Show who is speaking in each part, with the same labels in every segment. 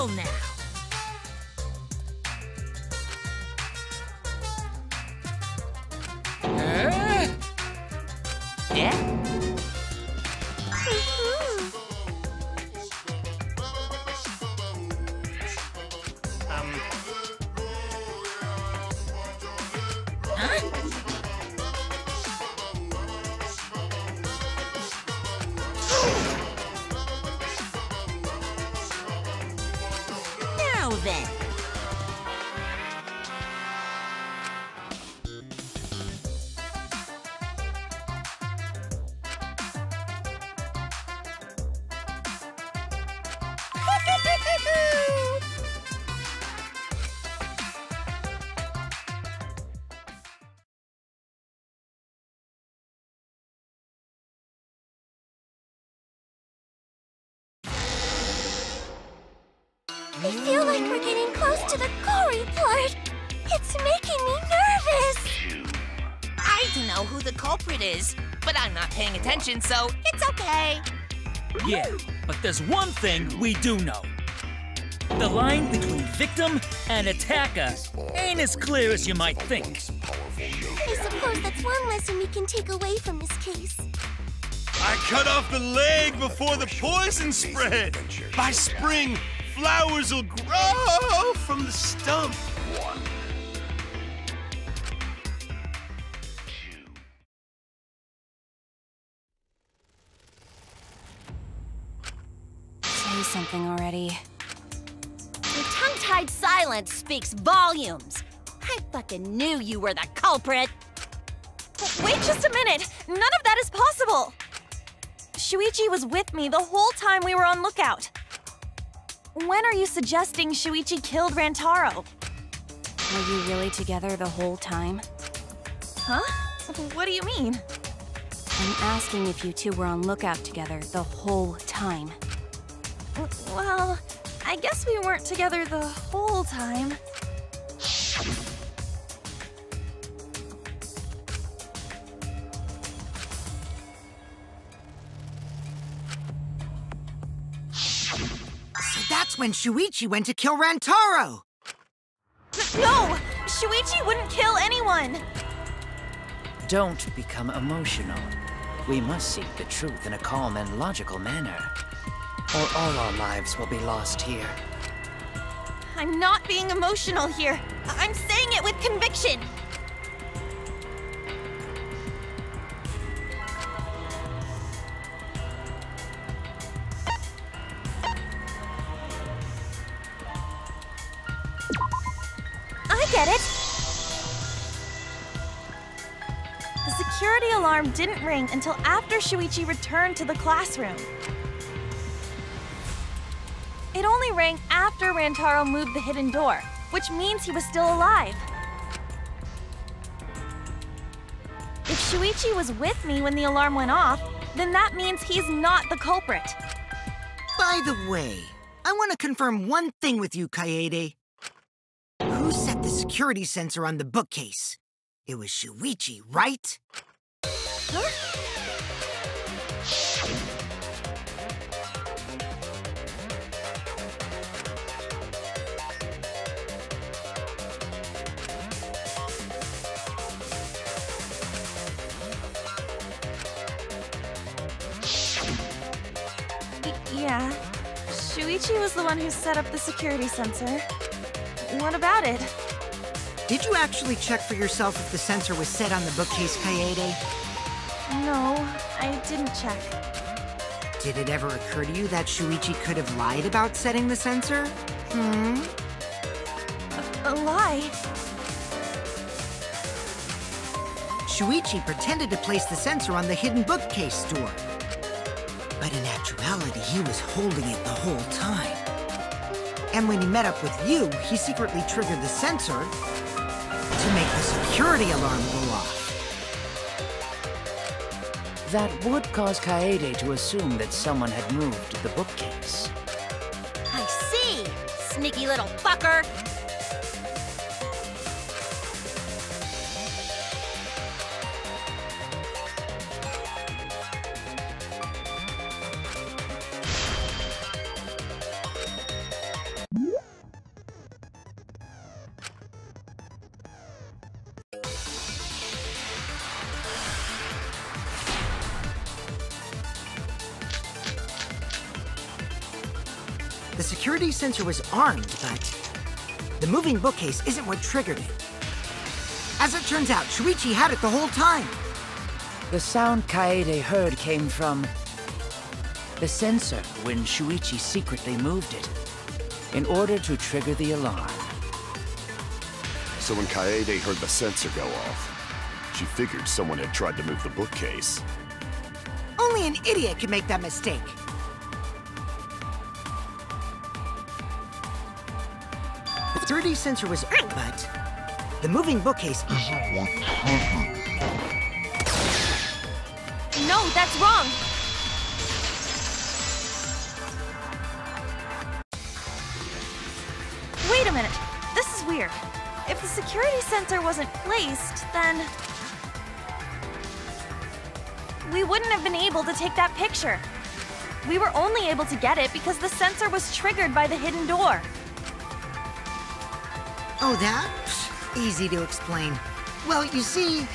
Speaker 1: Chill now. Yeah? Now then.
Speaker 2: I feel like we're getting close to the gory part. It's making me nervous.
Speaker 1: I don't know who the culprit is, but I'm not paying attention, so it's okay.
Speaker 3: Yeah, but there's one thing we do know. The line between victim and attacker ain't as clear as you might think.
Speaker 2: I suppose that's one lesson we can take away from this case.
Speaker 4: I cut off the leg before the poison spread. By spring, flowers will grow from the stump.
Speaker 5: Say something already.
Speaker 2: Your tongue-tied silence speaks volumes. I fucking knew you were the culprit.
Speaker 6: Wait just a minute! None of that is possible! Shuichi was with me the whole time we were on lookout. When are you suggesting Shuichi killed Rantaro?
Speaker 5: Were you really together the whole time?
Speaker 6: Huh? What do you mean?
Speaker 5: I'm asking if you two were on lookout together the whole time.
Speaker 6: Well, I guess we weren't together the whole time.
Speaker 7: So that's when Shuichi went to kill Rantaro!
Speaker 6: No! Shuichi wouldn't kill anyone!
Speaker 8: Don't become emotional. We must seek the truth in a calm and logical manner, or all our lives will be lost here.
Speaker 6: I'm not being emotional here. I'm saying it with conviction. I get it. The security alarm didn't ring until after Shuichi returned to the classroom. It only rang after Rantaro moved the hidden door, which means he was still alive. If Shuichi was with me when the alarm went off, then that means he's not the culprit.
Speaker 7: By the way, I want to confirm one thing with you, Kaede. Who set the security sensor on the bookcase? It was Shuichi, right?
Speaker 6: Huh? Yeah, Shuichi was the one who set up the security sensor. What about it?
Speaker 7: Did you actually check for yourself if the sensor was set on the bookcase, Kaede?
Speaker 6: No, I didn't check.
Speaker 7: Did it ever occur to you that Shuichi could have lied about setting the sensor?
Speaker 6: A lie?
Speaker 7: Shuichi pretended to place the sensor on the hidden bookcase door. But in actuality, he was holding it the whole time. And when he met up with you, he secretly triggered the sensor to make the security alarm go off.
Speaker 8: That would cause Kaede to assume that someone had moved the bookcase.
Speaker 2: I see! Sneaky little fucker!
Speaker 7: The security sensor was armed, but the moving bookcase isn't what triggered it. As it turns out, Shuichi had it the whole time.
Speaker 8: The sound Kaede heard came from the sensor when Shuichi secretly moved it in order to trigger the alarm.
Speaker 9: So when Kaede heard the sensor go off, she figured someone had tried to move the bookcase.
Speaker 7: Only an idiot can make that mistake. The security sensor was armed, but the moving bookcase isn't what triggered.
Speaker 6: No, that's wrong! Wait a minute. This is weird. If the security sensor wasn't placed, then we wouldn't have been able to take that picture. We were only able to get it because the sensor was triggered by the hidden door.
Speaker 7: Oh, that? Easy to explain. Well, you see...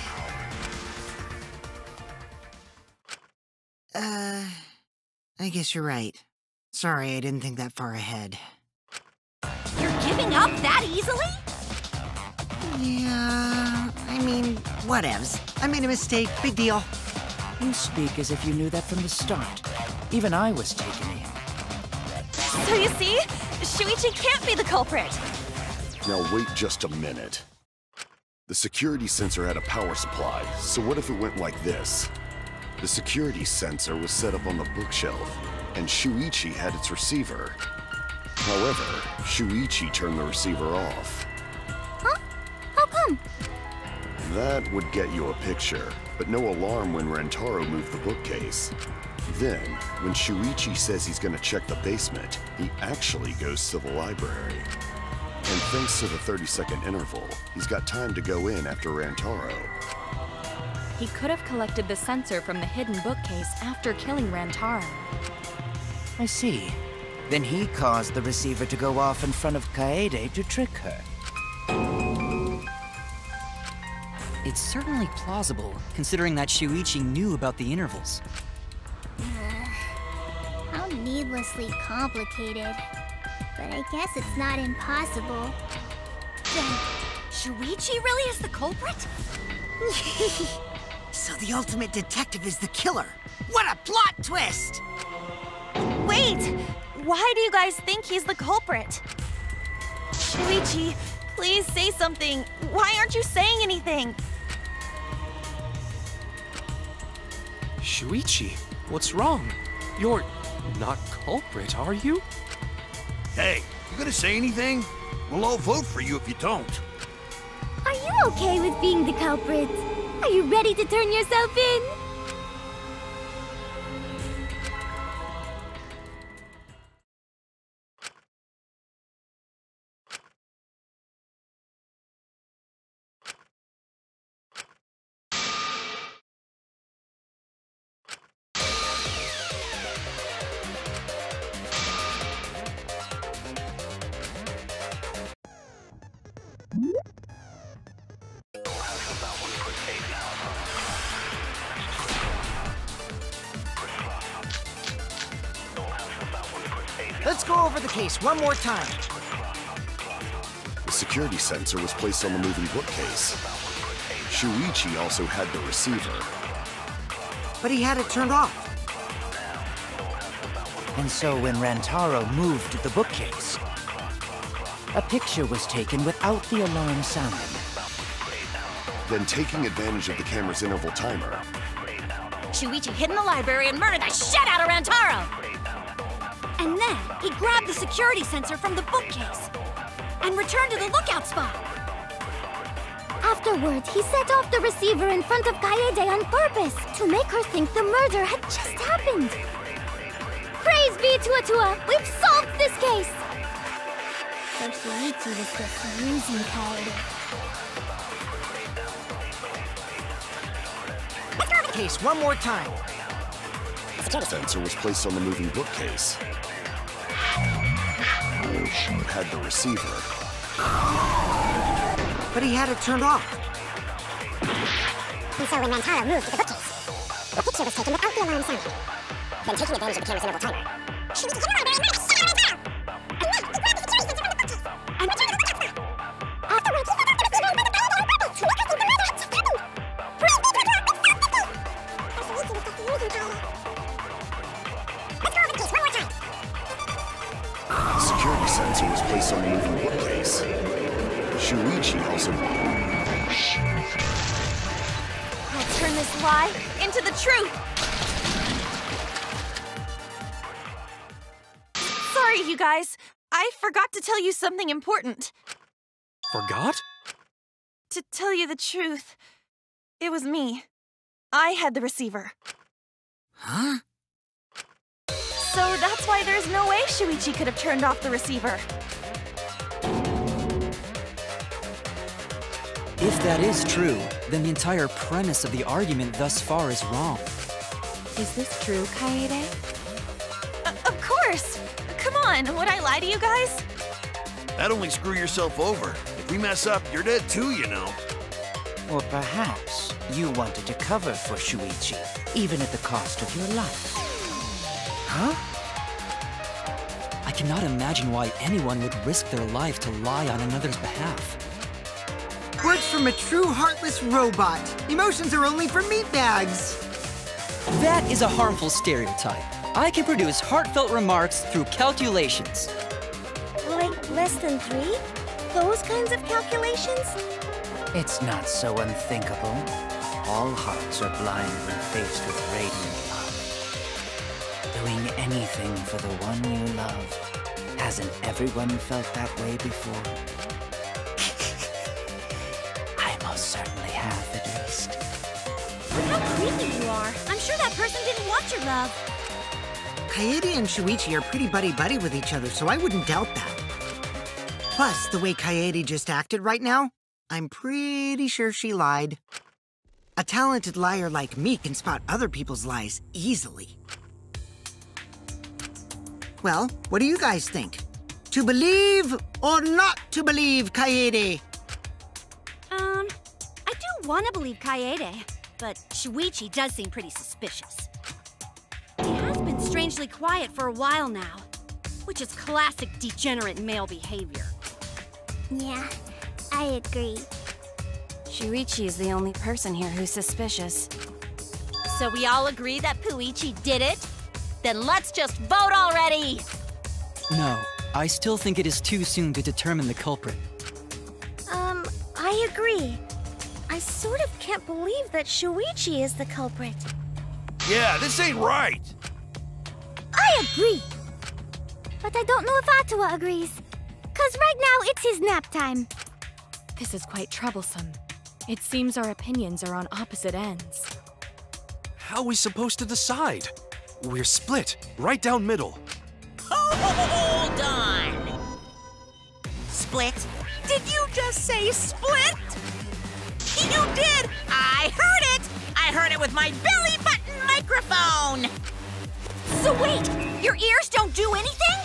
Speaker 7: I guess you're right. Sorry, I didn't think that far ahead.
Speaker 2: You're giving up that easily?
Speaker 7: Yeah, I mean, whatevs. I made a mistake, big deal.
Speaker 8: You speak as if you knew that from the start. Even I was taken in.
Speaker 6: So you see, Shuichi can't be the culprit.
Speaker 9: Now wait just a minute. The security sensor had a power supply, so what if it went like this? The security sensor was set up on the bookshelf, and Shuichi had its receiver. However, Shuichi turned the receiver off.
Speaker 2: Huh? How come?
Speaker 9: That would get you a picture, but no alarm when Rantaro moved the bookcase. Then, when Shuichi says he's gonna check the basement, he actually goes to the library. And thanks to the 30-second interval, he's got time to go in after Rantaro.
Speaker 5: He could have collected the sensor from the hidden bookcase after killing Rantaro.
Speaker 8: I see. Then he caused the receiver to go off in front of Kaede to trick her.
Speaker 10: It's certainly plausible, considering that Shuichi knew about the intervals.
Speaker 11: How needlessly complicated. But I guess it's not impossible.
Speaker 2: Then, Shuichi really is the culprit?
Speaker 7: So the ultimate detective is the killer. What a plot twist!
Speaker 6: Wait! Why do you guys think he's the culprit? Shuichi, please say something. Why aren't you saying anything?
Speaker 12: Shuichi, what's wrong? You're not culprit, are you?
Speaker 4: Hey, you gonna say anything? We'll all vote for you if you don't.
Speaker 11: Are you okay with being the culprit? Are you ready to turn yourself in?
Speaker 7: Let's go over the case one more time.
Speaker 9: The security sensor was placed on the moving bookcase. Shuichi also had the receiver.
Speaker 7: But he had it turned off.
Speaker 8: And so when Rantaro moved the bookcase, a picture was taken without the alarm sounding.
Speaker 9: Then, taking advantage of the camera's interval timer,
Speaker 2: Shuichi hid in the library and murdered the shit out of Rantaro! And then, he grabbed the security sensor from the bookcase and returned to the lookout spot.
Speaker 11: Afterwards, he set off the receiver in front of Kaede on purpose to make her think the murder had just happened. Praise be Tua! We've solved this case! So Shuichi was just using Kaede.
Speaker 7: Case one more time.
Speaker 9: the sensor was placed on the moving bookcase. Had the receiver.
Speaker 7: But he had it turned off.
Speaker 11: And so when Rantaro moved to the bookcase, the picture was taken without the alarm sounding. Then taking advantage of the camera's interval timer, she was in the library and
Speaker 6: this lie into the truth. Sorry, you guys. I forgot to tell you something important.
Speaker 12: Forgot?
Speaker 6: To tell you the truth, it was me. I had the receiver.
Speaker 7: Huh?
Speaker 6: So that's why there's no way Shuichi could have turned off the receiver.
Speaker 10: If that is true, then the entire premise of the argument thus far is wrong.
Speaker 5: Is this true, Kaede?
Speaker 6: Of course! Come on, would I lie to you guys?
Speaker 4: That'd only screw yourself over. If we mess up, you're dead too, you know.
Speaker 8: Or perhaps you wanted to cover for Shuichi, even at the cost of your life.
Speaker 10: Huh? I cannot imagine why anyone would risk their life to lie on another's behalf.
Speaker 7: Words from a true heartless robot. Emotions are only for meatbags.
Speaker 10: That is a harmful stereotype. I can produce heartfelt remarks through calculations.
Speaker 11: Like less than 3? Those kinds of calculations?
Speaker 8: It's not so unthinkable. All hearts are blind when faced with radiant love. Doing anything for the one you love. Hasn't everyone felt that way before? I most certainly have, at least.
Speaker 2: How creepy you are. I'm sure that person didn't want your love.
Speaker 7: Kaede and Shuichi are pretty buddy-buddy with each other, so I wouldn't doubt that. Plus, the way Kaede just acted right now, I'm pretty sure she lied. A talented liar like me can spot other people's lies easily. Well, what do you guys think? To believe or not to believe Kaede?
Speaker 2: I do want to believe Kaede, but Shuichi does seem pretty suspicious. He has been strangely quiet for a while now, which is classic degenerate male behavior.
Speaker 11: Yeah, I agree.
Speaker 6: Shuichi is the only person here who's suspicious. So we all agree that Puichi did it? Then let's just vote already!
Speaker 10: No, I still think it is too soon to determine the culprit.
Speaker 11: I agree. I sort of can't believe that Shuichi is the culprit.
Speaker 4: Yeah, this ain't right.
Speaker 11: I agree. But I don't know if Atua agrees. 'Cause right now it's his nap time.
Speaker 5: This is quite troublesome. It seems our opinions are on opposite ends.
Speaker 12: How are we supposed to decide? We're split, right down middle.
Speaker 1: Hold on! Split? Did you just say split? You did! I heard it! I heard it with my belly button microphone!
Speaker 6: So wait, your ears don't do anything?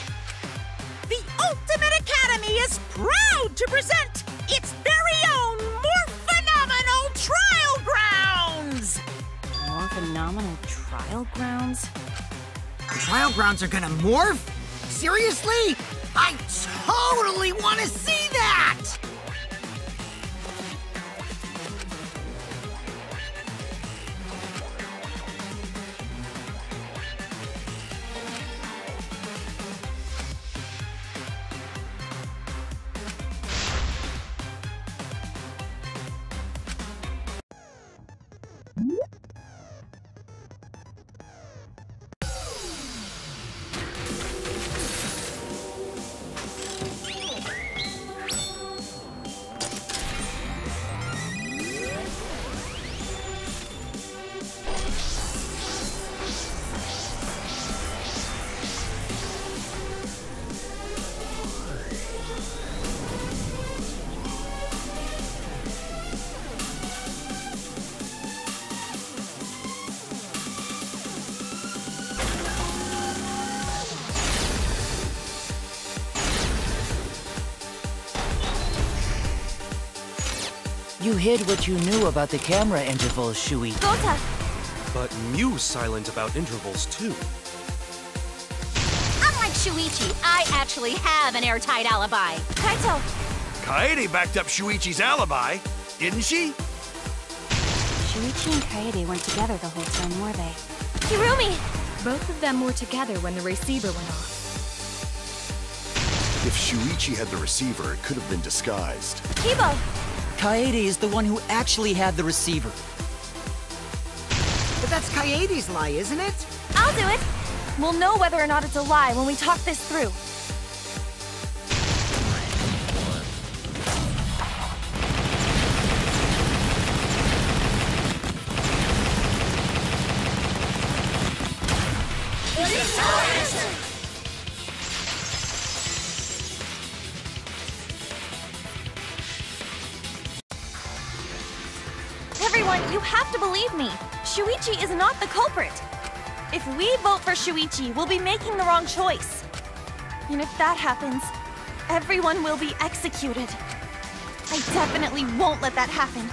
Speaker 1: The Ultimate Academy is proud to present its very own more phenomenal trial grounds!
Speaker 6: More phenomenal trial grounds?
Speaker 7: The trial grounds are gonna morph? Seriously? I totally want to see that!
Speaker 8: You hid what you knew about the camera intervals, Shuichi.
Speaker 6: Gota!
Speaker 12: But Mew's silent about intervals, too.
Speaker 6: Unlike Shuichi, I actually have an airtight alibi. Kaito!
Speaker 4: Kaede backed up Shuichi's alibi, didn't she?
Speaker 5: Shuichi and Kaede weren't together the whole time, were they?
Speaker 6: Hirumi!
Speaker 5: Both of them were together when the receiver went off.
Speaker 9: If Shuichi had the receiver, it could have been disguised.
Speaker 6: Kibo!
Speaker 10: Kaede is the one who actually had the receiver.
Speaker 7: But that's Kaede's lie, isn't it?
Speaker 6: I'll do it. We'll know whether or not it's a lie when we talk this through. Everyone, you have to believe me. Shuichi is not the culprit. If we vote for Shuichi, we'll be making the wrong choice. And if that happens, everyone will be executed. I definitely won't let that happen,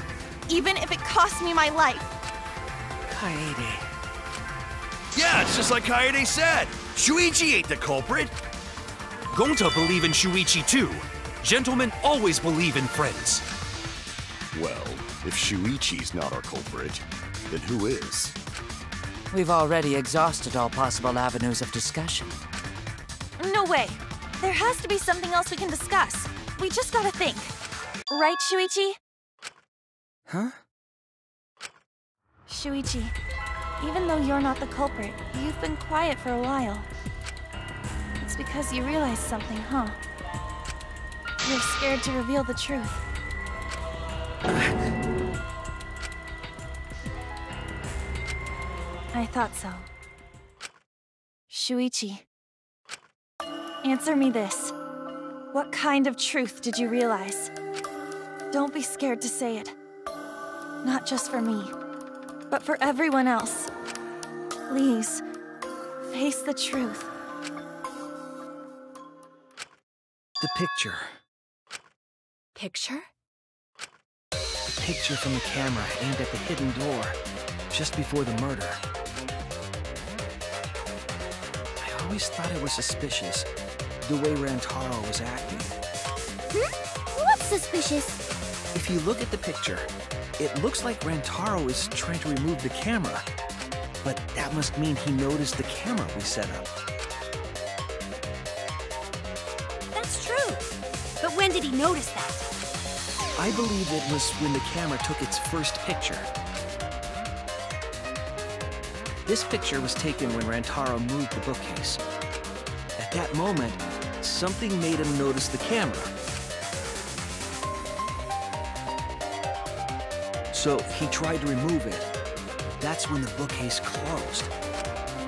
Speaker 6: even if it costs me my life.
Speaker 4: Kaede. Yeah, it's just like Kaede said. Shuichi ain't the culprit.
Speaker 12: Gonta believe in Shuichi too. Gentlemen always believe in friends.
Speaker 9: Well, if Shuichi's not our culprit, then who is?
Speaker 8: We've already exhausted all possible avenues of discussion.
Speaker 6: No way. There has to be something else we can discuss. We just gotta think. Right, Shuichi?
Speaker 8: Huh?
Speaker 6: Shuichi, even though you're not the culprit, you've been quiet for a while. It's because you realized something, huh? You're scared to reveal the truth. I thought so. Shuichi, answer me this. What kind of truth did you realize? Don't be scared to say it. Not just for me, but for everyone else. Please, face the truth.
Speaker 13: The picture.
Speaker 5: Picture?
Speaker 13: The picture from the camera aimed at the hidden door, just before the murder. I always thought it was suspicious, the way Rantaro was acting.
Speaker 11: What's suspicious?
Speaker 13: If you look at the picture, it looks like Rantaro is trying to remove the camera. But that must mean he noticed the camera we set up.
Speaker 2: That's true. But when did he notice that?
Speaker 13: I believe it was when the camera took its first picture. This picture was taken when Rantaro moved the bookcase. At that moment, something made him notice the camera. So he tried to remove it. That's when the bookcase closed.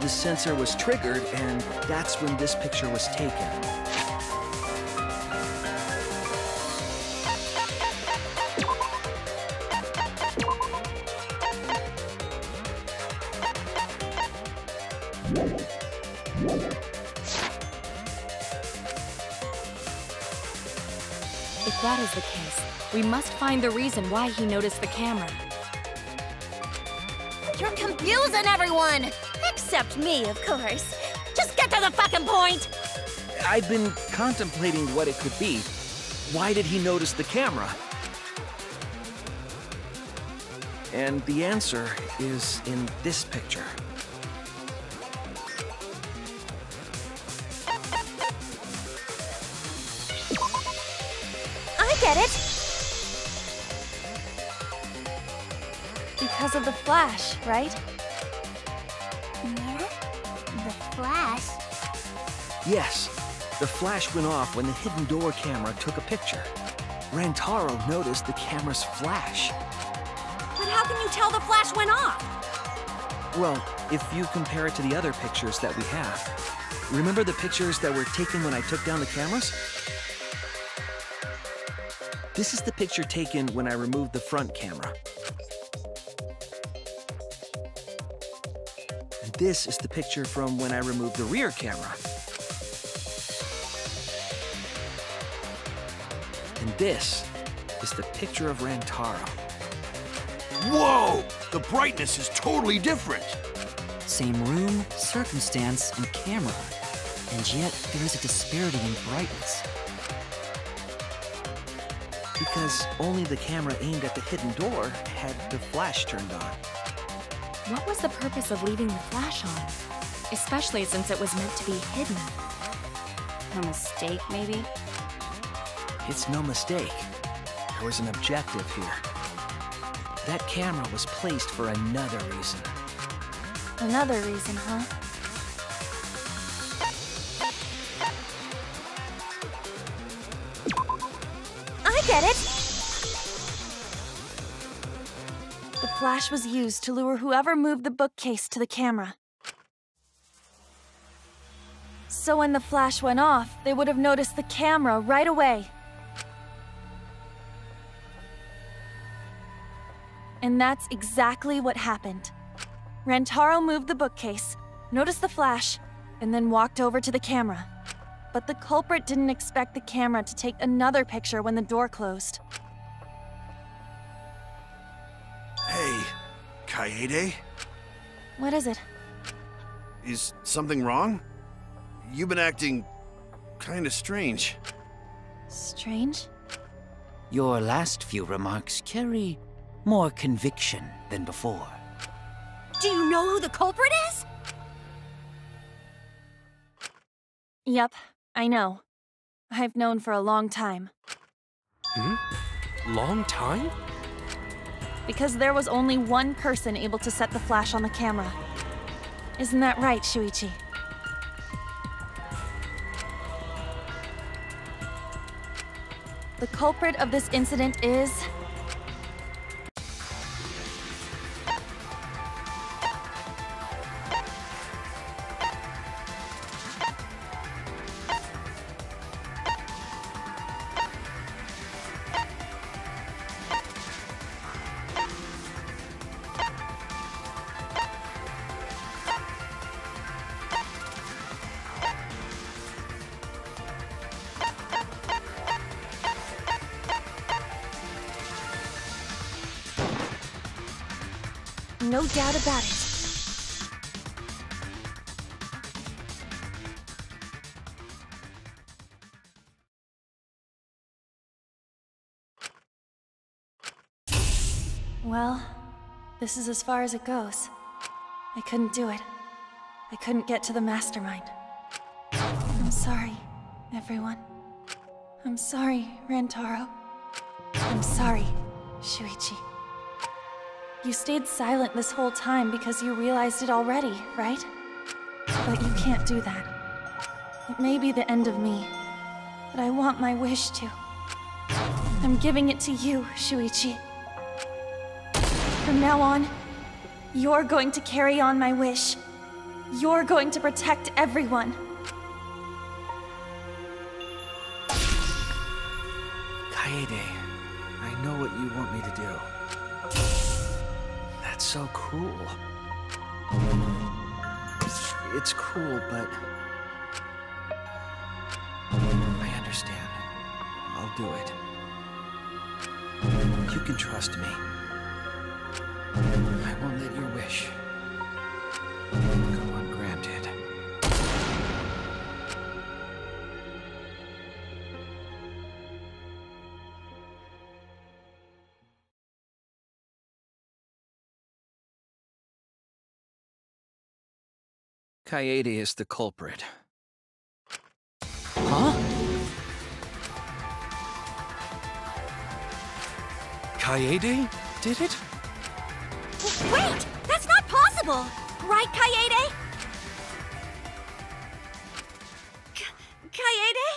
Speaker 13: The sensor was triggered, and that's when this picture was taken.
Speaker 5: If that is the case, we must find the reason why he noticed the camera.
Speaker 11: You're confusing everyone! Except me, of course. Just get to the fucking point!
Speaker 13: I've been contemplating what it could be. Why did he notice the camera? And the answer is in this picture.
Speaker 6: I get it! Because of the flash, right?
Speaker 11: Yeah? The flash?
Speaker 13: Yes, the flash went off when the hidden door camera took a picture. Rantaro noticed the camera's flash.
Speaker 2: But how can you tell the flash went off?
Speaker 13: Well, if you compare it to the other pictures that we have. Remember the pictures that were taken when I took down the cameras? This is the picture taken when I removed the front camera. And this is the picture from when I removed the rear camera. And this is the picture of Rantaro.
Speaker 4: Whoa! The brightness is totally different.
Speaker 10: Same room, circumstance, and camera. And yet, there is a disparity in brightness.
Speaker 13: Because only the camera aimed at the hidden door had the flash turned on.
Speaker 5: What was the purpose of leaving the flash on? Especially since it was meant to be hidden.
Speaker 2: A mistake, maybe?
Speaker 13: It's no mistake. There was an objective here. That camera was placed for another reason.
Speaker 6: Another reason, huh? I get it! The flash was used to lure whoever moved the bookcase to the camera. So when the flash went off, they would have noticed the camera right away. And that's exactly what happened. Rantaro moved the bookcase, noticed the flash, and then walked over to the camera. But the culprit didn't expect the camera to take another picture when the door closed.
Speaker 4: Hey, Kaede?
Speaker 6: What is it?
Speaker 4: Is something wrong? You've been acting kinda strange.
Speaker 6: Strange?
Speaker 8: Your last few remarks carry more conviction than before.
Speaker 2: Do you know who the culprit is?
Speaker 6: Yep, I know. I've known for a long time.
Speaker 12: Long time?
Speaker 6: Because there was only one person able to set the flash on the camera. Isn't that right, Shuichi? The culprit of this incident is... No doubt about it. Well, this is as far as it goes. I couldn't do it. I couldn't get to the mastermind. I'm sorry, everyone. I'm sorry, Rantaro. I'm sorry, Shuichi. You stayed silent this whole time because you realized it already, right? But you can't do that. It may be the end of me, but I want my wish to. I'm giving it to you, Shuichi. From now on, you're going to carry on my wish. You're going to protect everyone.
Speaker 13: Kaede, I know what you want me to do. That's so cool. It's cool, but... I understand. I'll do it. You can trust me. I won't let your wish go ungranted. Kaede is the culprit.
Speaker 10: Huh?
Speaker 12: Kaede did it?
Speaker 2: Wait! That's not possible! Right, Kaede? Kaede?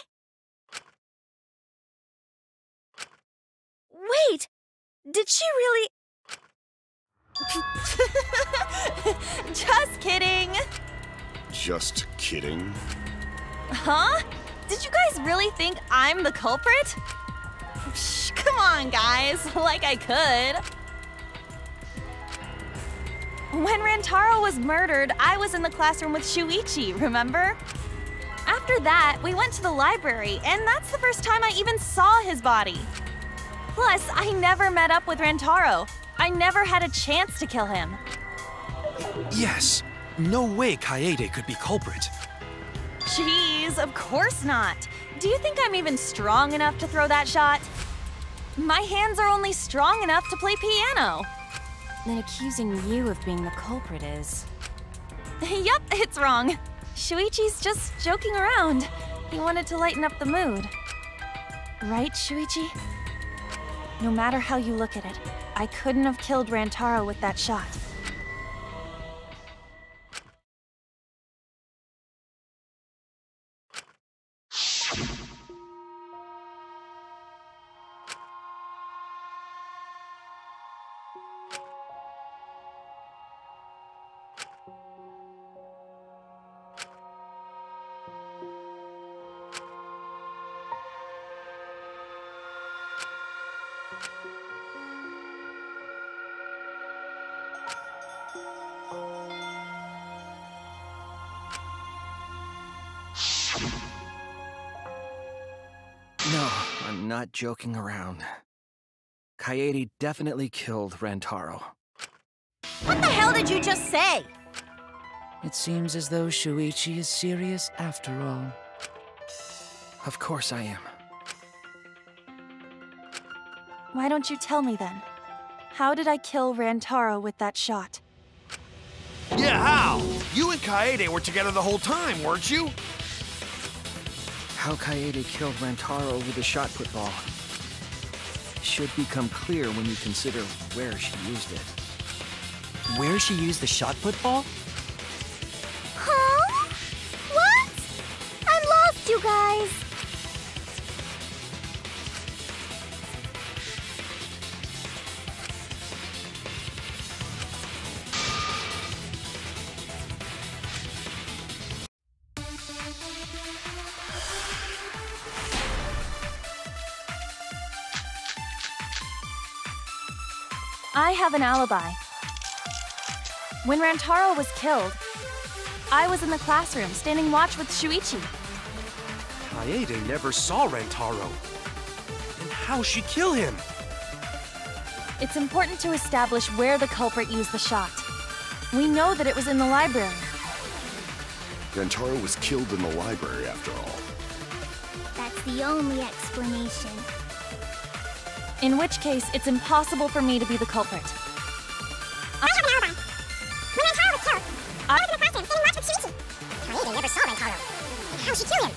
Speaker 2: Wait! Did she really...
Speaker 6: Just kidding!
Speaker 9: Just kidding.
Speaker 6: Huh? Did you guys really think I'm the culprit? Psh, come on, guys. Like I could. When Rantaro was murdered, I was in the classroom with Shuichi, remember? After that, we went to the library, and that's the first time I even saw his body. Plus, I never met up with Rantaro. I never had a chance to kill him.
Speaker 12: Yes. No way Kaede could be culprit.
Speaker 6: Jeez, of course not. Do you think I'm even strong enough to throw that shot? My hands are only strong enough to play piano.
Speaker 5: Then accusing you of being the culprit is...
Speaker 6: Yep, it's wrong. Shuichi's just joking around. He wanted to lighten up the mood. Right, Shuichi? No matter how you look at it, I couldn't have killed Rantaro with that shot.
Speaker 13: No, I'm not joking around. Kaede definitely killed Rantaro.
Speaker 2: What the hell did you just say?
Speaker 8: It seems as though Shuichi is serious after all.
Speaker 13: Of course I am.
Speaker 6: Why don't you tell me then? How did I kill Rantaro with that shot?
Speaker 12: Yeah, how? You and Kaede were together the whole time, weren't you?
Speaker 13: How Kaede killed Rantaro with a shot put ball should become clear when you consider where she used it.
Speaker 10: Where she used the shot put ball?
Speaker 11: Huh? What? I'm lost, you guys.
Speaker 6: I have an alibi. When Rantaro was killed, I was in the classroom standing watch with Shuichi.
Speaker 12: Kaede never saw Rantaro. Then how'd she kill him?
Speaker 6: It's important to establish where the culprit used the shot. We know that it was in the library.
Speaker 9: Rantaro was killed in the library after all.
Speaker 11: That's the only explanation.
Speaker 6: In which case, it's impossible for me to be the culprit.
Speaker 11: I have an alibi. When Rantaro was killed, I was in the classroom sitting watch with Shuichi. Kaede never saw Rantaro. And how she killed him?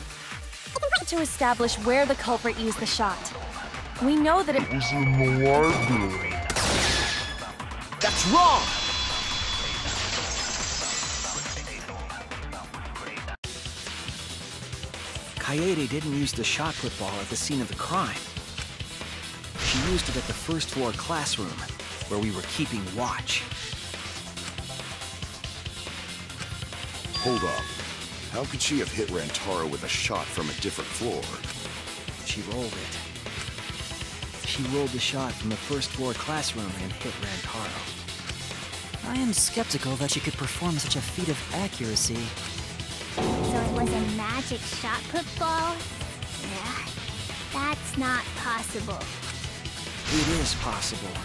Speaker 6: It's important to establish where the culprit used the shot. We know that it
Speaker 14: was in the library.
Speaker 12: That's wrong!
Speaker 13: Kaede didn't use the shot put ball at the scene of the crime. She used it at the first floor classroom, where we were keeping watch.
Speaker 9: Hold up. How could she have hit Rantaro with a shot from a different floor?
Speaker 13: She rolled it. She rolled the shot from the first floor classroom and hit Rantaro.
Speaker 10: I am skeptical that she could perform such a feat of accuracy.
Speaker 11: So it was a magic shot put ball? Yeah, that's not possible.
Speaker 13: It is possible.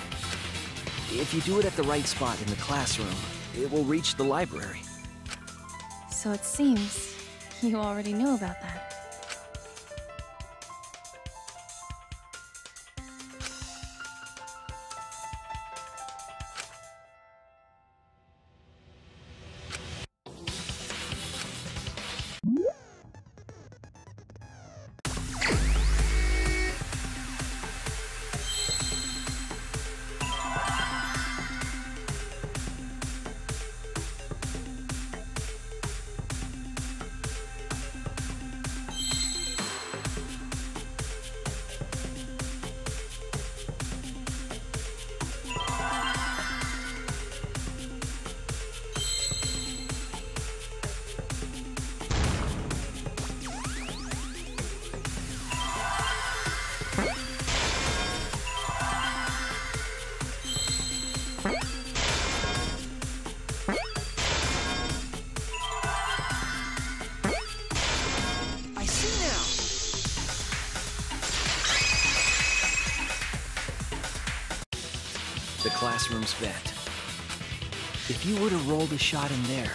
Speaker 13: If you do it at the right spot in the classroom, it will reach the library.
Speaker 6: So it seems you already knew about that.
Speaker 13: The classroom's vent. If you were to roll the shot in there,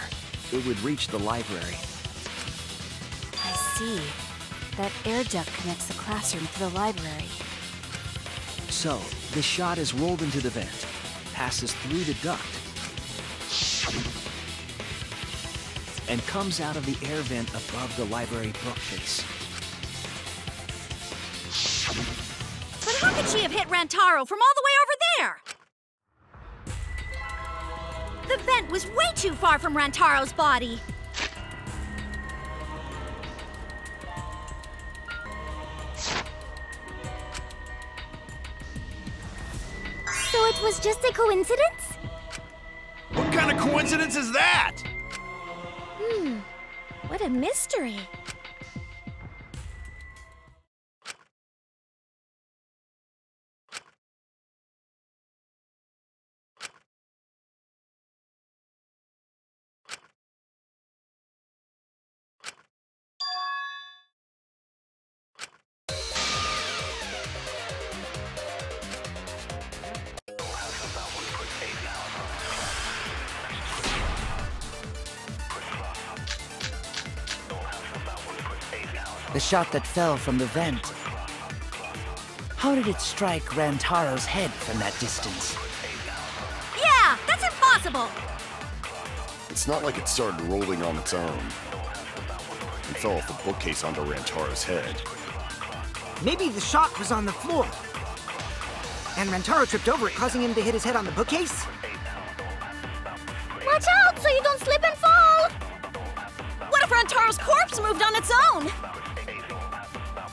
Speaker 13: it would reach the library.
Speaker 2: I see. That air duct connects the classroom to the library.
Speaker 13: So, the shot is rolled into the vent, passes through the duct, and comes out of the air vent above the library bookcase.
Speaker 2: But how could she have hit Rantaro from all the way over there? The vent was way too far from Rantaro's body.
Speaker 11: So it was just a coincidence?
Speaker 12: What kind of coincidence is that?
Speaker 11: What a mystery.
Speaker 8: The shot that fell from the vent. How did it strike Rantaro's head from that distance?
Speaker 2: Yeah, that's impossible!
Speaker 9: It's not like it started rolling on its own. It fell off the bookcase onto Rantaro's head.
Speaker 7: Maybe the shot was on the floor. And Rantaro tripped over it, causing him to hit his head on the bookcase?
Speaker 11: Watch out so you don't slip and fall!
Speaker 6: What if Rantaro's corpse moved on its own?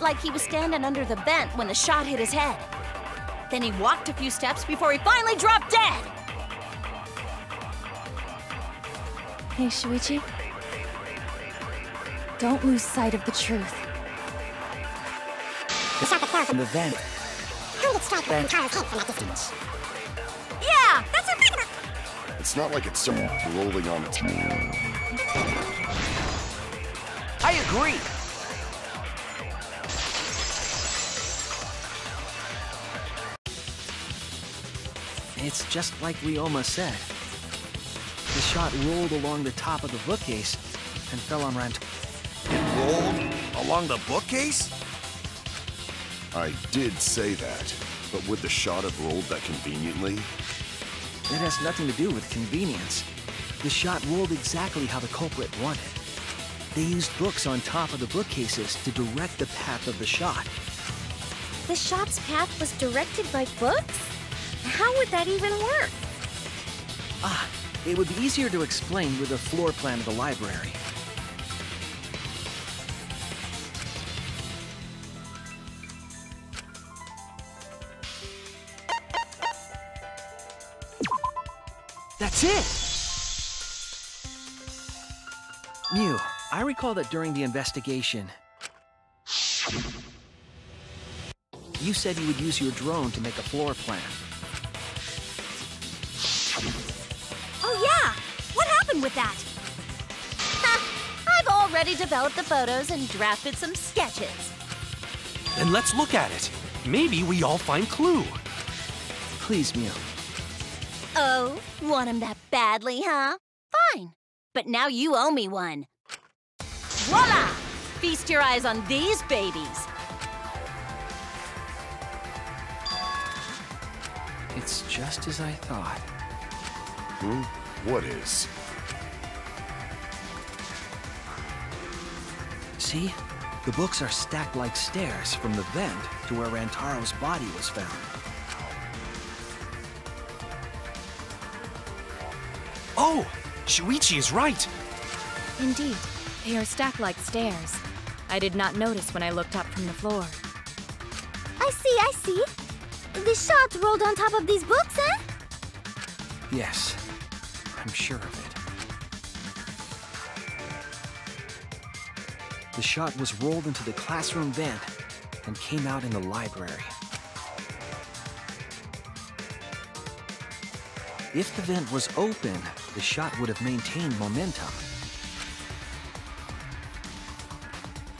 Speaker 6: Like he was standing under the vent when the shot hit his head. Then he walked a few steps before he finally dropped dead. Hey, Shuichi. Don't lose sight of the truth.
Speaker 8: The shot that fell from the vent.
Speaker 11: How did it strike Rantaro's head from that distance?
Speaker 2: Yeah, that's impossible!
Speaker 9: It's not like it started rolling on its own.
Speaker 13: I agree. It's just like Ryoma said. The shot rolled along the top of the bookcase and fell on Rantaro.
Speaker 4: It rolled along the bookcase?
Speaker 9: I did say that, but would the shot have rolled that conveniently?
Speaker 13: It has nothing to do with convenience. The shot rolled exactly how the culprit wanted. They used books on top of the bookcases to direct the path of the shot.
Speaker 11: The shot's path was directed by books? How would that even work?
Speaker 13: It would be easier to explain with a floor plan of the library. That's it! Mew, I recall that during the investigation, you said you would use your drone to make a floor plan.
Speaker 2: Oh yeah! What happened with that?
Speaker 6: I've already developed the photos and drafted some sketches.
Speaker 12: Then let's look at it. Maybe we all find clue.
Speaker 13: Please, Mew.
Speaker 6: Oh, want him that badly, huh? Fine. But now you owe me one. Voila! Feast your eyes on these babies.
Speaker 13: It's just as I thought.
Speaker 9: What is?
Speaker 13: See? The books are stacked like stairs from the vent to where Rantaro's body was found.
Speaker 12: Oh! Shuichi is right!
Speaker 5: Indeed, they are stacked like stairs. I did not notice when I looked up from the floor.
Speaker 11: I see. The shot rolled on top of these books, eh?
Speaker 13: Yes, I'm sure of it. The shot was rolled into the classroom vent and came out in the library. If the vent was open, the shot would have maintained momentum.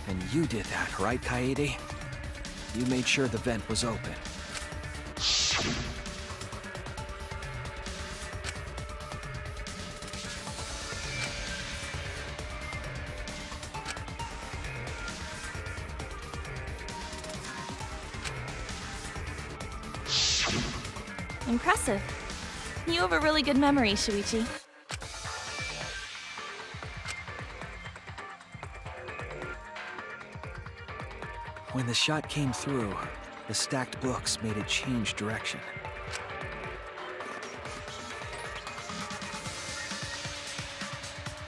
Speaker 13: And you did that, right, Kaede? You made sure the vent was open.
Speaker 6: Impressive. You have a really good memory, Shuichi.
Speaker 13: When the shot came through, the stacked books made it change direction.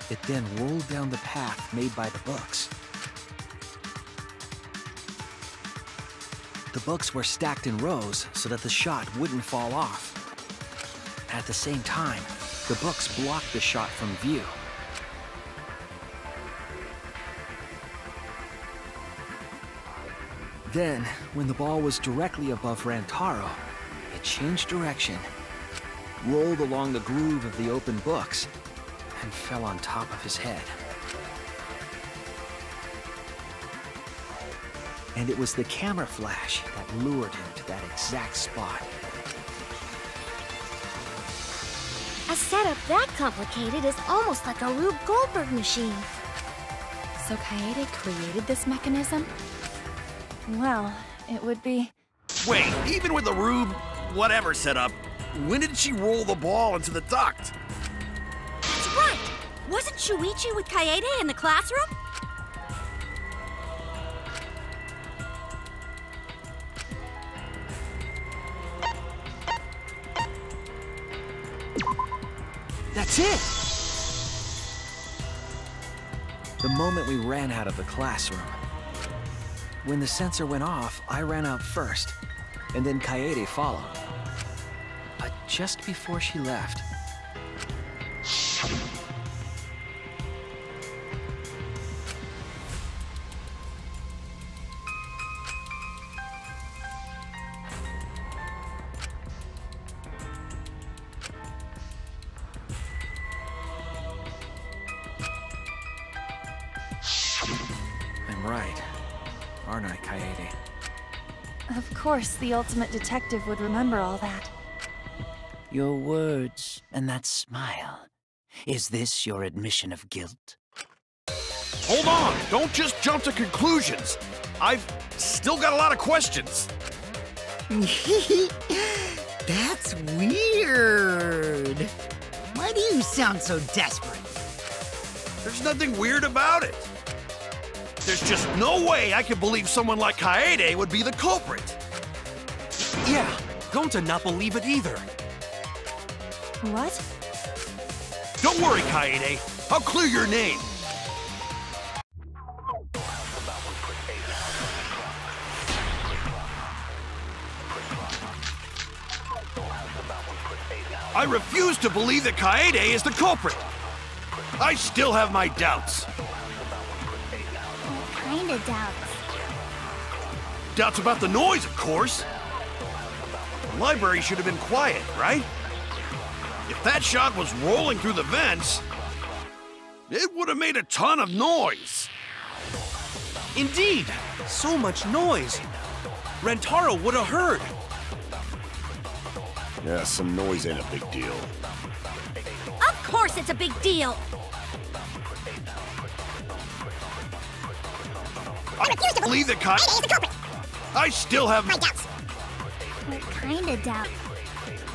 Speaker 13: It then rolled down the path made by the books. The books were stacked in rows so that the shot wouldn't fall off. At the same time, the books blocked the shot from view. Then, when the ball was directly above Rantaro, it changed direction, rolled along the groove of the open books, and fell on top of his head. And it was the camera flash that lured him to that exact spot.
Speaker 11: A setup that complicated is almost like a Rube Goldberg machine.
Speaker 5: So Kaede created this mechanism?
Speaker 6: Well, it would be...
Speaker 12: Wait, even with the Rube, whatever setup, when did she roll the ball into the duct?
Speaker 2: That's right! Wasn't Shuichi with Kaede in the classroom?
Speaker 13: That's it! The moment we ran out of the classroom. When the sensor went off, I ran out first, and then Kaede followed. But just before she left... I'm right, aren't I, Kaede?
Speaker 6: Of course, the ultimate detective would remember all that.
Speaker 8: Your words and that smile. Is this your admission of guilt?
Speaker 12: Hold on! Don't just jump to conclusions! I've still got a lot of questions!
Speaker 7: That's weird. Why do you sound so desperate?
Speaker 12: There's nothing weird about it. There's just no way I can believe someone like Kaede would be the culprit. Yeah, Gonta not believe it either.
Speaker 6: What?
Speaker 12: Don't worry, Kaede. I'll clear your name. I refuse to believe that Kaede is the culprit. I still have my doubts.
Speaker 11: What kind of doubts?
Speaker 12: Doubts about the noise, of course. The library should have been quiet, right? If that shot was rolling through the vents, it would have made a ton of noise. Indeed, so much noise. Rentaro would have heard.
Speaker 9: Yeah, some noise ain't a big deal.
Speaker 2: Of course it's a big deal!
Speaker 12: I refuse to believe that Kaede is the culprit. I still have my
Speaker 11: doubts. What kind of doubt?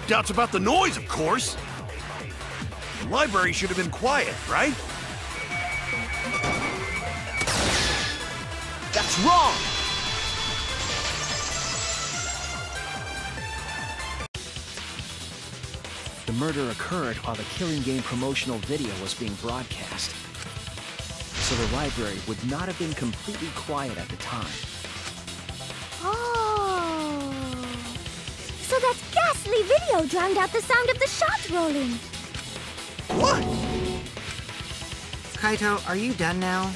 Speaker 12: Doubts about the noise, of course. The library should have been quiet, right?
Speaker 13: That's wrong! The murder occurred while the Killing Game promotional video was being broadcast. So the library would not have been completely quiet at the time.
Speaker 11: Oh. So that ghastly video drowned out the sound of the shot rolling.
Speaker 12: What?
Speaker 7: Kaito, are you done now?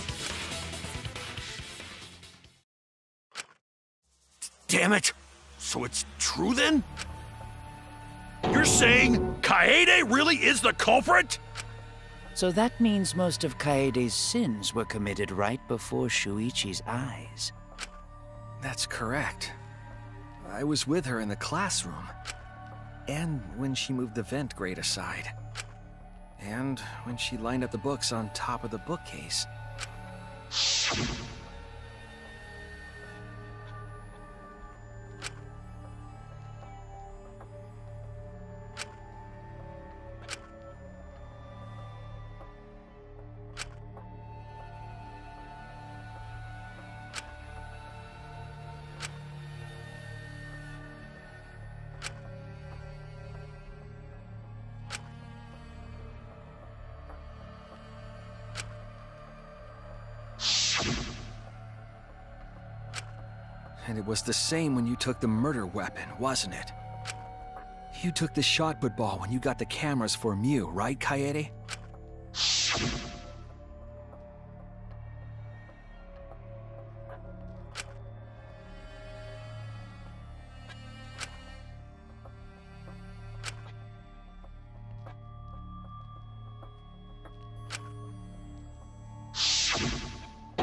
Speaker 12: Damn it! So it's true then? You're saying Kaede really is the culprit?
Speaker 8: So that means most of Kaede's sins were committed right before Shuichi's eyes.
Speaker 13: That's correct. I was with her in the classroom. And when she moved the vent grate aside. And when she lined up the books on top of the bookcase. And it was the same when you took the murder weapon, wasn't it? You took the shot put ball when you got the cameras for Mew, right, Kaede?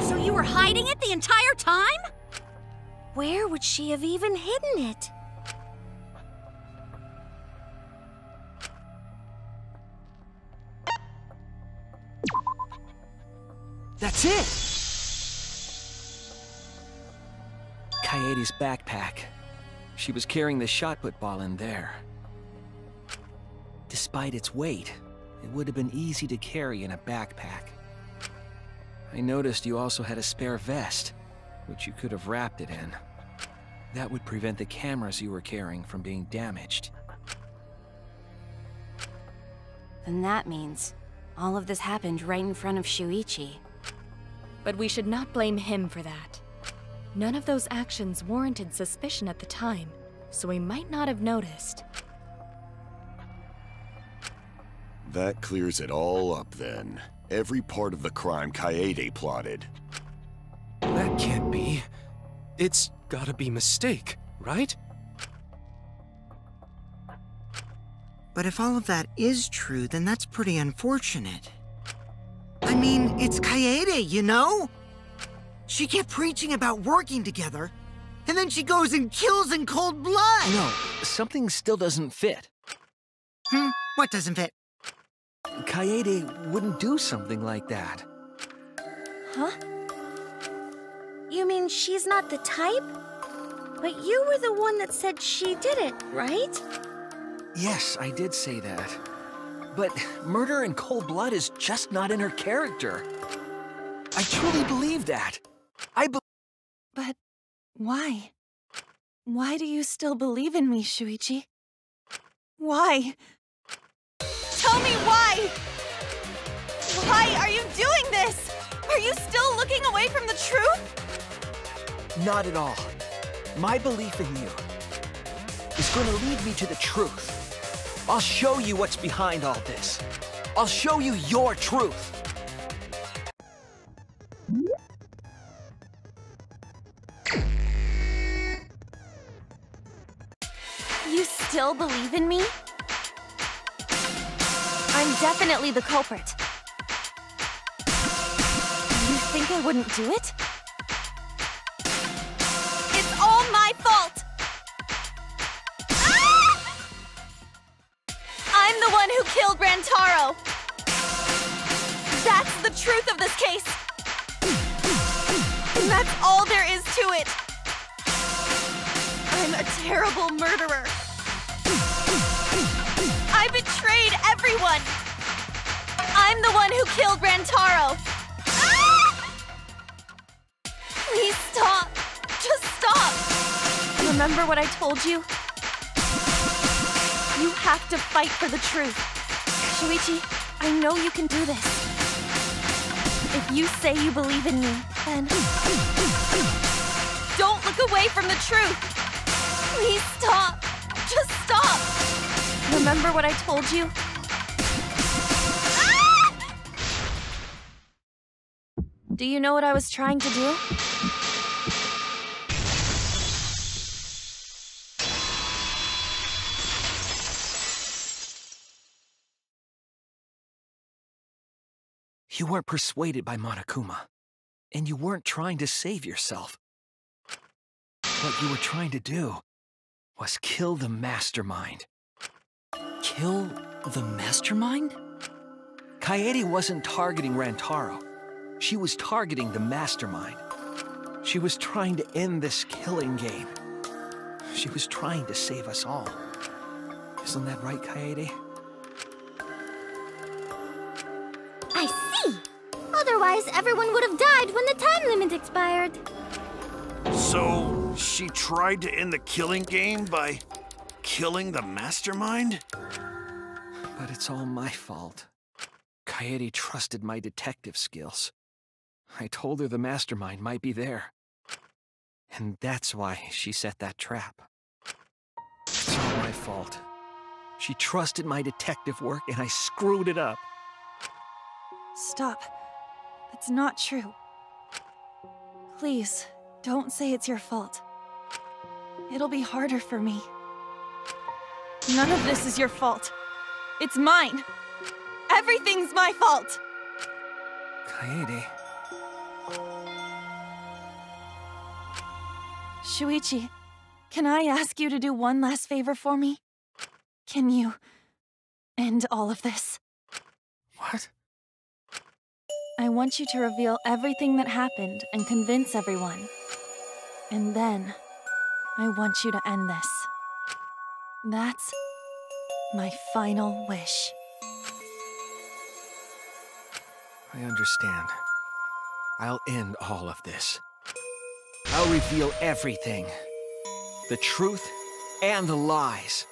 Speaker 2: So you were hiding it the entire time? Where would she have even hidden it?
Speaker 13: That's it! Kaede's backpack. She was carrying the shot put ball in there. Despite its weight, it would have been easy to carry in a backpack. I noticed you also had a spare vest, which you could have wrapped it in. That would prevent the cameras you were carrying from being damaged.
Speaker 2: Then that means all of this happened right in front of Shuichi.
Speaker 5: But we should not blame him for that. None of those actions warranted suspicion at the time, so we might not have noticed.
Speaker 9: That clears it all up then. Every part of the crime Kaede plotted.
Speaker 15: That can't be. It's gotta be mistake, right?
Speaker 7: But if all of that is true, then that's pretty unfortunate. I mean, it's Kaede, you know? She kept preaching about working together, and then she goes and kills in cold blood!
Speaker 13: No, something still doesn't fit.
Speaker 7: What doesn't fit?
Speaker 13: Kaede wouldn't do something like that.
Speaker 11: Huh? You mean she's not the type? But you were the one that said she did it, right?
Speaker 13: Yes, I did say that. But murder in cold blood is just not in her character. I truly believe that.
Speaker 6: But why? Why do you still believe in me, Shuichi? Why? Tell me why! Why are you doing this? Are you still looking away from the truth?
Speaker 13: Not at all. My belief in you is going to lead me to the truth. I'll show you what's behind all this. I'll show you your truth.
Speaker 6: You still believe in me? I'm definitely the culprit. You think I wouldn't do it? It's all my fault! Ah! I'm the one who killed Rantaro! That's the truth of this case! And that's all there is to it! I'm a terrible murderer! I betrayed everyone! I'm the one who killed Rantaro! Ah! Please stop! Just stop! Remember what I told you? You have to fight for the truth. Shuichi, I know you can do this. If you say you believe in me, then don't look away from the truth! Please stop! Just stop! Remember what I told you? Ah! Do you know what I was trying to do?
Speaker 13: You weren't persuaded by Monokuma, and you weren't trying to save yourself. What you were trying to do was kill the mastermind.
Speaker 10: Kill the mastermind?
Speaker 13: Kaede wasn't targeting Rantaro. She was targeting the mastermind. She was trying to end this killing game. She was trying to save us all. Isn't that right, Kaede?
Speaker 11: I see! Otherwise, everyone would have died when the time limit expired.
Speaker 12: So, she tried to end the killing game by killing the mastermind?
Speaker 13: But it's all my fault. Kaede trusted my detective skills. I told her the mastermind might be there. And that's why she set that trap. It's all my fault. She trusted my detective work and I screwed it up.
Speaker 6: Stop. That's not true. Please, don't say it's your fault. It'll be harder for me. None of this is your fault. It's mine. Everything's my fault.
Speaker 13: Kaede.
Speaker 6: Shuichi, can I ask you to do one last favor for me? Can you end all of this?
Speaker 13: What?
Speaker 6: I want you to reveal everything that happened and convince everyone. And then I want you to end this. That's my final wish.
Speaker 13: I understand. I'll end all of this. I'll reveal everything. The truth and the lies.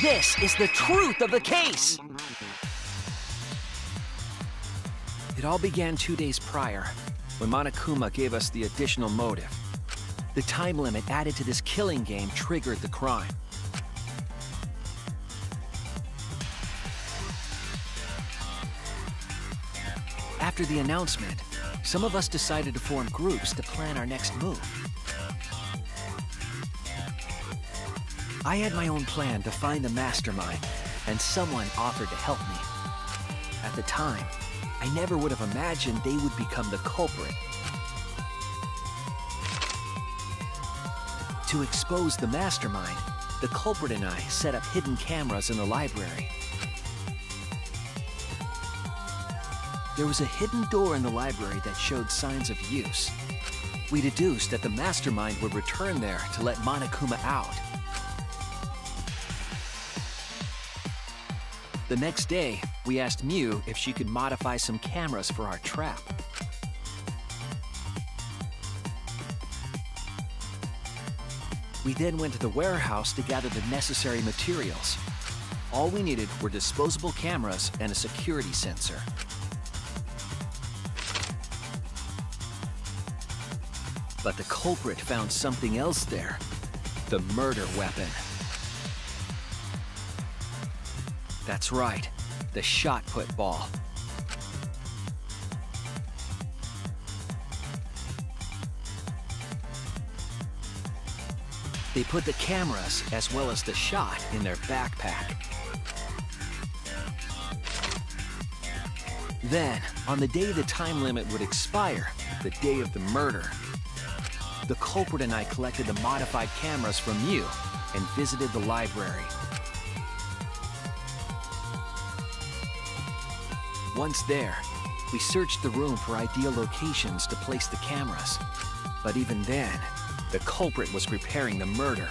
Speaker 10: This is the truth of the case!
Speaker 13: It all began 2 days prior, when Monokuma gave us the additional motive. The time limit added to this killing game triggered the crime. After the announcement, some of us decided to form groups to plan our next move. I had my own plan to find the mastermind, and someone offered to help me. At the time, I never would have imagined they would become the culprit. To expose the mastermind, the culprit and I set up hidden cameras in the library. There was a hidden door in the library that showed signs of use. We deduced that the mastermind would return there to let Monokuma out. The next day, we asked Mew if she could modify some cameras for our trap. We then went to the warehouse to gather the necessary materials. All we needed were disposable cameras and a security sensor. But the culprit found something else there, the murder weapon. That's right, the shot put ball. They put the cameras as well as the shot in their backpack. Then, on the day the time limit would expire, the day of the murder, the culprit and I collected the modified cameras from you and visited the library. Once there, We searched the room for ideal locations to place the cameras. But even then, the culprit was preparing the murder.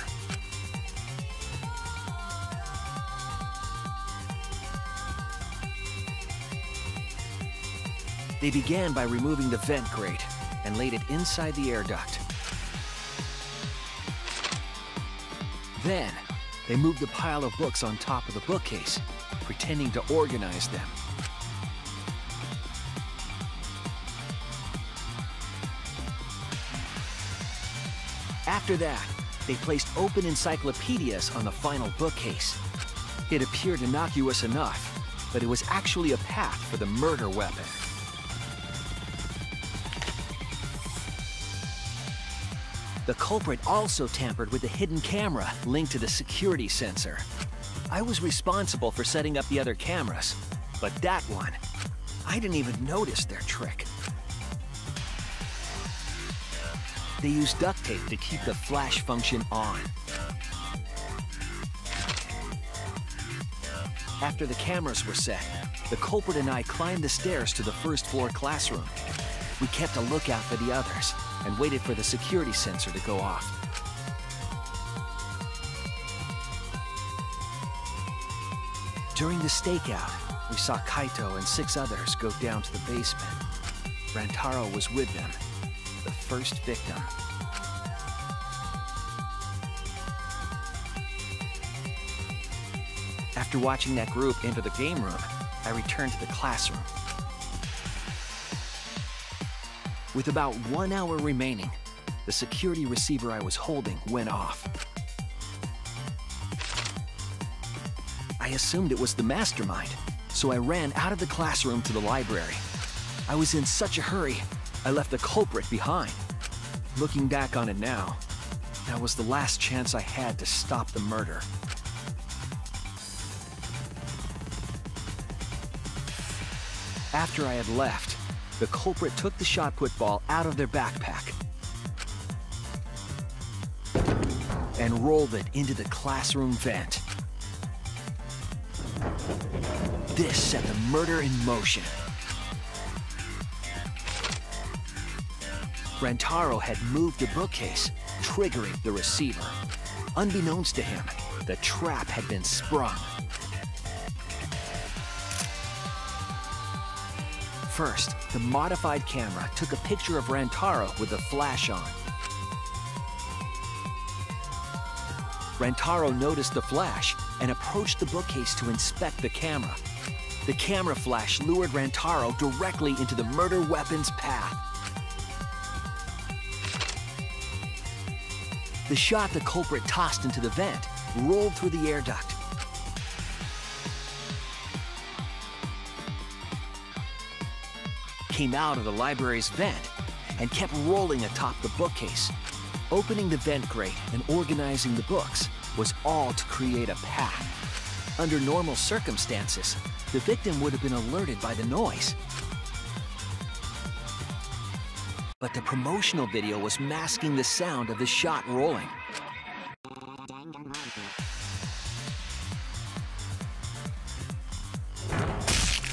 Speaker 13: They began by removing the vent grate and laid it inside the air duct. Then, they moved a pile of books on top of the bookcase, pretending to organize them. After that, they placed open encyclopedias on the final bookcase. It appeared innocuous enough, but it was actually a path for the murder weapon. The culprit also tampered with the hidden camera linked to the security sensor. I was responsible for setting up the other cameras, but that one, I didn't even notice their trick. They used duct tape to keep the flash function on. After the cameras were set, the culprit and I climbed the stairs to the first floor classroom. We kept a lookout for the others and waited for the security sensor to go off. During the stakeout, we saw Kaito and 6 others go down to the basement. Rantaro was with them, the first victim. After watching that group enter the game room, I returned to the classroom. With about 1 hour remaining, the security receiver I was holding went off. I assumed it was the mastermind, so I ran out of the classroom to the library. I was in such a hurry, I left the culprit behind. Looking back on it now, that was the last chance I had to stop the murder. After I had left, the culprit took the shot put ball out of their backpack and rolled it into the classroom vent. This set the murder in motion. Rantaro had moved the bookcase, triggering the receiver. Unbeknownst to him, the trap had been sprung. First, the modified camera took a picture of Rantaro with the flash on. Rantaro noticed the flash and approached the bookcase to inspect the camera. The camera flash lured Rantaro directly into the murder weapon's path. The shot the culprit tossed into the vent rolled through the air duct. Came out of the library's vent and kept rolling atop the bookcase. Opening the vent grate and organizing the books was all to create a path. Under normal circumstances, the victim would have been alerted by the noise. But the promotional video was masking the sound of the shot rolling.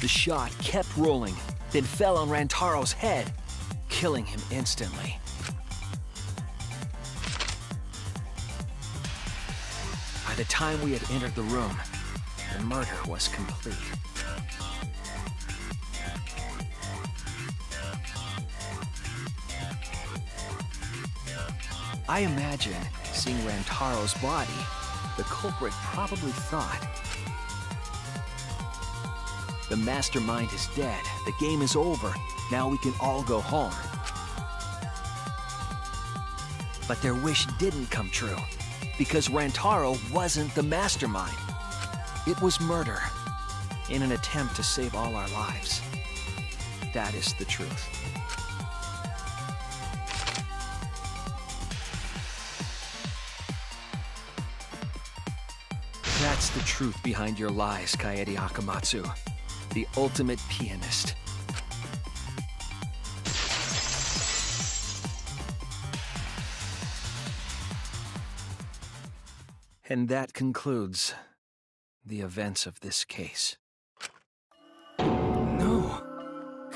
Speaker 13: The shot kept rolling, then fell on Rantaro's head, killing him instantly. By the time we had entered the room, the murder was complete. I imagine, seeing Rantaro's body, the culprit probably thought, the mastermind is dead, the game is over, now we can all go home. But their wish didn't come true, because Rantaro wasn't the mastermind. It was murder, in an attempt to save all our lives. That is the truth. That's the truth behind your lies, Kaede Akamatsu, the ultimate pianist. And that concludes the events of this case.
Speaker 15: No.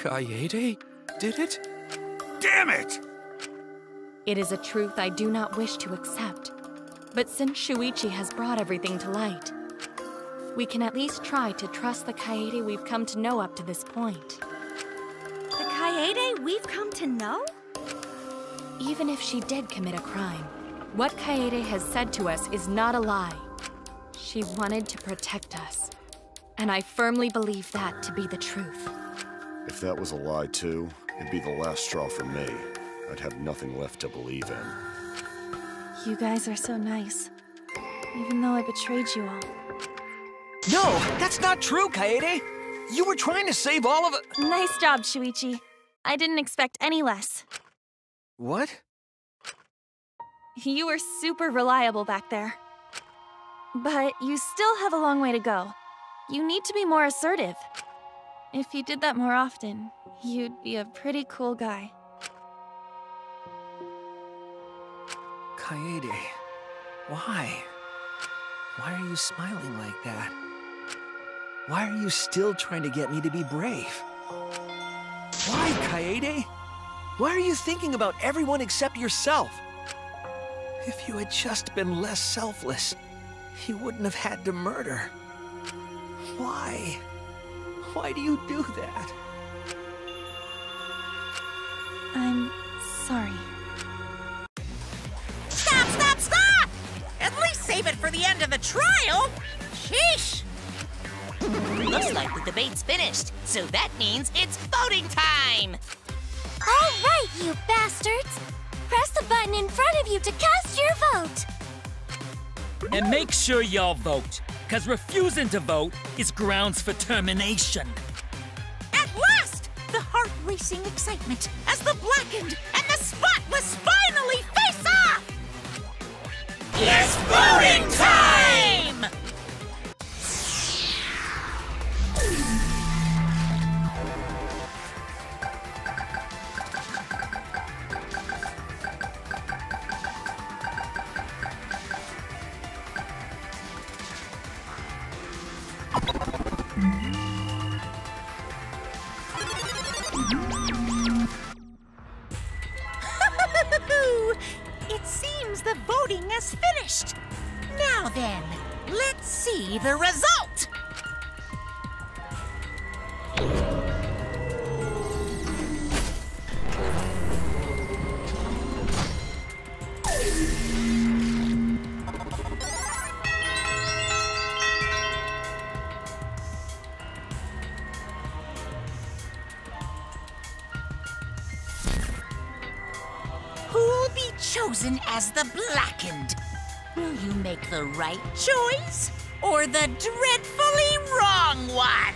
Speaker 15: Kaede did it?
Speaker 12: Damn it!
Speaker 5: It is a truth I do not wish to accept. But since Shuichi has brought everything to light, we can at least try to trust the Kaede we've come to know up to this point.
Speaker 2: The Kaede we've come to know?
Speaker 5: Even if she did commit a crime, what Kaede has said to us is not a lie. She wanted to protect us. And I firmly believe that to be the truth.
Speaker 9: If that was a lie too, it'd be the last straw for me. I'd have nothing left to believe in.
Speaker 6: You guys are so nice. Even though I betrayed you all.
Speaker 13: No, that's not true, Kaede! You were trying to save all of it.
Speaker 6: Nice job, Shuichi. I didn't expect any less.
Speaker 13: What?
Speaker 6: You were super reliable back there. But you still have a long way to go. You need to be more assertive. If you did that more often, you'd be a pretty cool guy.
Speaker 13: Kaede, why? Why are you smiling like that? Why are you still trying to get me to be brave? Why, Kaede? Why are you thinking about everyone except yourself? If you had just been less selfless, you wouldn't have had to murder. Why? Why do you do that?
Speaker 6: I'm sorry.
Speaker 1: Stop, stop, stop! At least save it for the end of the trial! Sheesh! Looks like the debate's finished, so that means it's voting time!
Speaker 11: All right, you bastards! Press the button in front of you to cast your vote!
Speaker 3: And make sure y'all vote, because refusing to vote is grounds for termination.
Speaker 1: At last! The heart-racing excitement as the Blackened and the Spotless finally face off! It's voting time! It seems the voting has finished. Now then, let's see the result. Who'll be chosen as the Blackened? Will you make the right choice or the dreadfully wrong one?